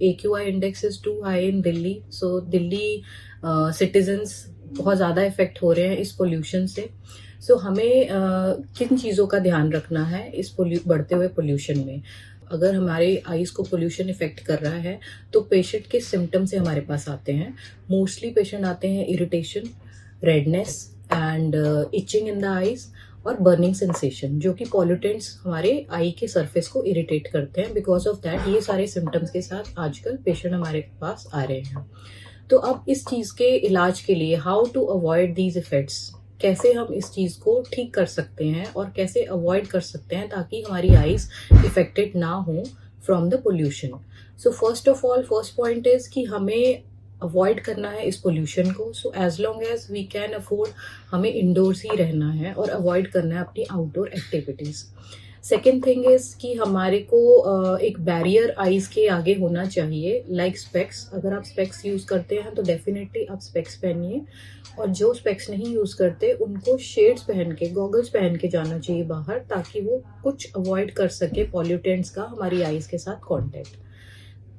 AQI index is too high in Delhi. So Delhi citizens बहुत ज़्यादा effect हो रहे हैं इस पोल्यूशन से. सो हमें किन चीज़ों का ध्यान रखना है इस बढ़ते हुए पोल्यूशन में. अगर हमारे आईज को पोल्यूशन इफेक्ट कर रहा है तो पेशेंट के सिम्टम्स से हमारे पास आते हैं. मोस्टली पेशेंट आते हैं irritation, redness and itching in the eyes और बर्निंग सेंसेशन, जो कि पॉल्यूटेंट्स हमारे आई के सरफेस को इरिटेट करते हैं. बिकॉज ऑफ दैट ये सारे सिम्टम्स के साथ आजकल पेशेंट हमारे पास आ रहे हैं. तो अब इस चीज़ के इलाज के लिए how to avoid these effects, कैसे हम इस चीज़ को ठीक कर सकते हैं और कैसे अवॉइड कर सकते हैं ताकि हमारी आईज इफेक्टेड ना हो from the pollution. So first of all first point is कि हमें अवॉइड करना है इस पोल्यूशन को. So as long as we can afford हमें इंडोर्स ही रहना है और अवॉइड करना है अपनी outdoor activities. Second thing is कि हमारे को एक बैरियर आईज के आगे होना चाहिए, लाइक स्पेक्स. अगर आप स्पेक्स यूज़ करते हैं तो डेफिनेटली आप स्पेक्स पहनिए, और जो स्पेक्स नहीं यूज़ करते उनको शेड्स पहन के, गॉगल्स पहन के जाना चाहिए बाहर, ताकि वो कुछ अवॉइड कर सके पॉल्यूटेंट्स का हमारी आईज के साथ contact.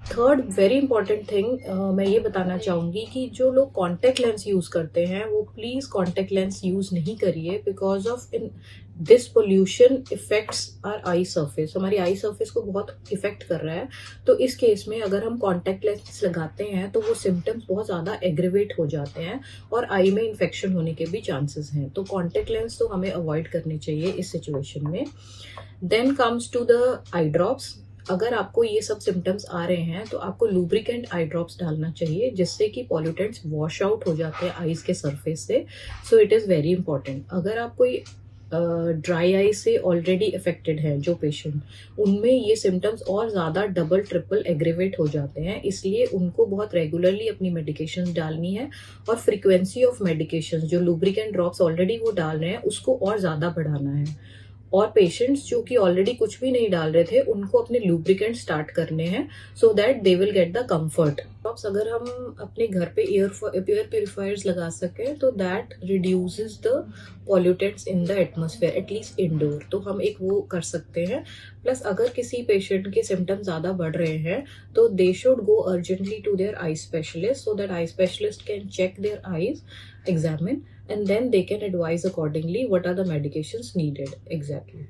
Third very important thing मैं ये बताना चाहूँगी कि जो लोग कॉन्टेक्ट लेंस यूज़ करते हैं वो प्लीज़ कॉन्टेक्ट लेंस यूज़ नहीं करिए. Because of in this pollution effects are I surface, हमारी आई सरफेस को बहुत इफेक्ट कर रहा है. तो इस केस में अगर हम कॉन्टेक्ट लेंस लगाते हैं तो वो सिम्टम्स बहुत ज़्यादा एग्रीवेट हो जाते हैं और आई में इन्फेक्शन होने के भी चांसेस हैं. तो कॉन्टेक्ट लेंस तो हमें अवॉइड करने चाहिए इस सिचुएशन में. Then comes to the eye drops. अगर आपको ये सब सिम्टम्स आ रहे हैं तो आपको लुब्रिकेंट आई ड्रॉप्स डालना चाहिए, जिससे कि पॉल्यूटेंट्स वॉश आउट हो जाते हैं आईज के सरफेस से. So it is very important. अगर आप कोई ड्राई आई से ऑलरेडी अफेक्टेड हैं जो पेशेंट, उनमें ये सिम्टम्स और ज़्यादा डबल ट्रिपल एग्रीवेट हो जाते हैं. इसलिए उनको बहुत रेगुलरली अपनी मेडिकेशंस डालनी है और फ्रीक्वेंसी ऑफ मेडिकेशंस जो लुब्रिकेंट ड्रॉप्स ऑलरेडी वो डाल रहे हैं उसको और ज़्यादा बढ़ाना है. और पेशेंट्स जो कि ऑलरेडी कुछ भी नहीं डाल रहे थे उनको अपने लुब्रिकेंट स्टार्ट करने हैं so that they will get the comfort. अगर हम अपने घर पे एयर प्योरीफायर्स लगा सकें तो that reduces the pollutants in the atmosphere, at least indoor. तो हम एक वो कर सकते हैं. प्लस अगर किसी पेशेंट के सिम्टम्स ज़्यादा बढ़ रहे हैं तो they should go urgently to their eye specialist so that eye specialist can check their eyes, examine, and then they can advise accordingly what are the medications needed exactly.